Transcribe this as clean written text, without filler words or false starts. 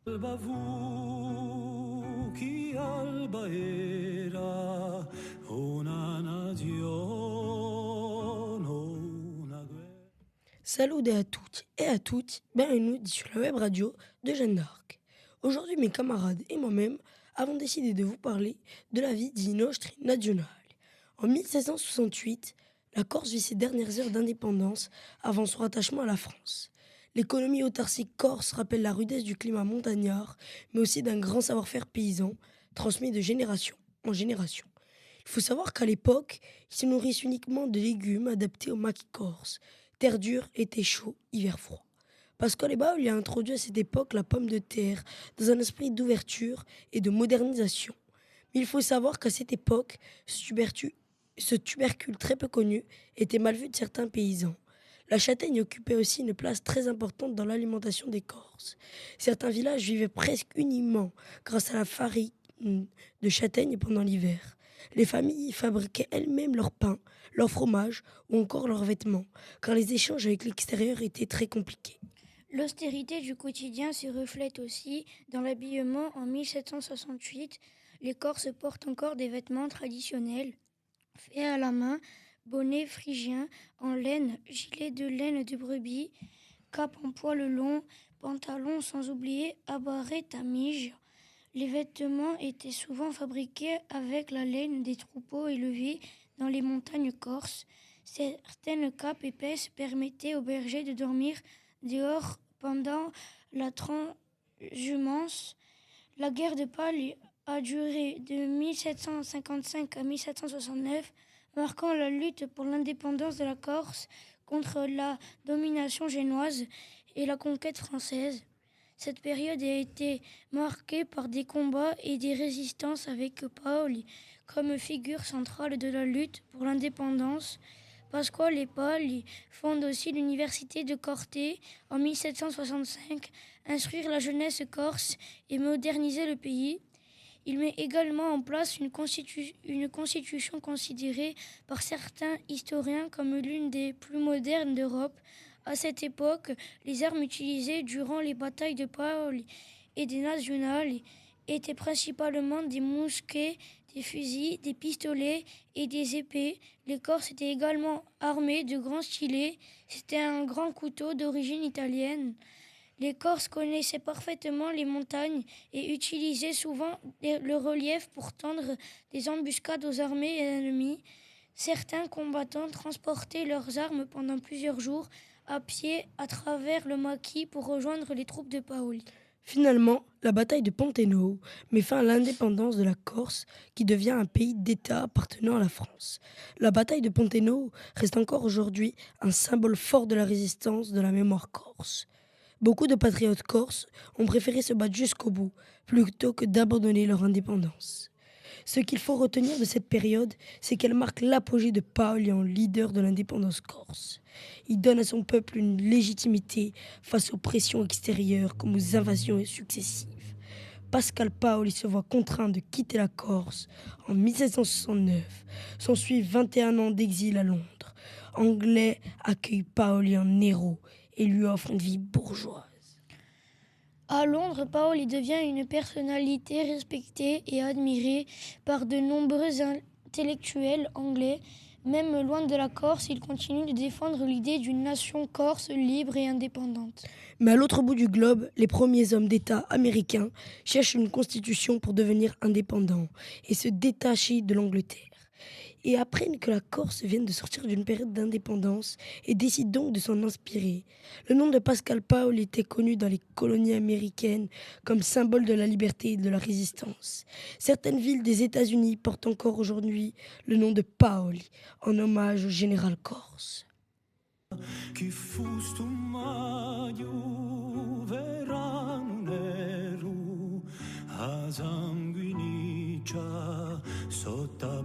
Alba fu chi alba era una nazione, una guerra. Salut à toutes et à toutes, bienvenue sur la web radio de Jeanne d'Arc. Aujourd'hui, mes camarades et moi-même avons décidé de vous parler de la vie di nostri nazionali. En 1768, la Corse vit ses dernières heures d'indépendance avant son rattachement à la France. L'économie autarcique corse rappelle la rudesse du climat montagnard, mais aussi d'un grand savoir-faire paysan transmis de génération en génération. Il faut savoir qu'à l'époque, ils se nourrissent uniquement de légumes adaptés au maquis corse, terre dure, été chaud, hiver froid. Pasquale Baul a introduit à cette époque la pomme de terre dans un esprit d'ouverture et de modernisation. Mais il faut savoir qu'à cette époque, ce tubercule très peu connu était mal vu de certains paysans. La châtaigne occupait aussi une place très importante dans l'alimentation des Corses. Certains villages vivaient presque uniquement grâce à la farine de châtaigne pendant l'hiver. Les familles fabriquaient elles-mêmes leur pain, leur fromage ou encore leurs vêtements, car les échanges avec l'extérieur étaient très compliqués. L'austérité du quotidien se reflète aussi dans l'habillement. En 1768, les Corses portent encore des vêtements traditionnels faits à la main, bonnets phrygiens en laine, gilets de laine de brebis, cape en poil long, pantalons sans oublier abarrés tamiges. Les vêtements étaient souvent fabriqués avec la laine des troupeaux élevés dans les montagnes corses. Certaines capes épaisses permettaient aux bergers de dormir dehors pendant la transhumance. La guerre de Palles a duré de 1755 à 1769, marquant la lutte pour l'indépendance de la Corse contre la domination génoise et la conquête française. Cette période a été marquée par des combats et des résistances avec Paoli comme figure centrale de la lutte pour l'indépendance. Pasquale Paoli fonde aussi l'université de Corte en 1765, instruire la jeunesse corse et moderniser le pays. Il met également en place une constitution considérée par certains historiens comme l'une des plus modernes d'Europe. À cette époque, les armes utilisées durant les batailles de Paoli et des Nationales étaient principalement des mousquets, des fusils, des pistolets et des épées. Les Corses étaient également armés de grands stylets. C'était un grand couteau d'origine italienne. Les Corses connaissaient parfaitement les montagnes et utilisaient souvent le relief pour tendre des embuscades aux armées ennemies. Certains combattants transportaient leurs armes pendant plusieurs jours à pied à travers le maquis pour rejoindre les troupes de Paoli. Finalement, la bataille de Panteno met fin à l'indépendance de la Corse, qui devient un pays d'État appartenant à la France. La bataille de Panteno reste encore aujourd'hui un symbole fort de la résistance de la mémoire corse. Beaucoup de patriotes corses ont préféré se battre jusqu'au bout, plutôt que d'abandonner leur indépendance. Ce qu'il faut retenir de cette période, c'est qu'elle marque l'apogée de Paoli en leader de l'indépendance corse. Il donne à son peuple une légitimité face aux pressions extérieures comme aux invasions successives. Pascal Paoli se voit contraint de quitter la Corse en 1769. S'ensuivent 21 ans d'exil à Londres. Anglais accueille Paoli en héros et lui offre une vie bourgeoise. À Londres, Paoli devient une personnalité respectée et admirée par de nombreux intellectuels anglais. Même loin de la Corse, il continue de défendre l'idée d'une nation corse libre et indépendante. Mais à l'autre bout du globe, les premiers hommes d'État américains cherchent une constitution pour devenir indépendants et se détacher de l'Angleterre. Et apprennent que la Corse vient de sortir d'une période d'indépendance et décident donc de s'en inspirer. Le nom de Pascal Paoli était connu dans les colonies américaines comme symbole de la liberté et de la résistance. Certaines villes des États-Unis portent encore aujourd'hui le nom de Paoli, en hommage au général corse. Chi fu sto maio verano nero a sanguiniccia sotto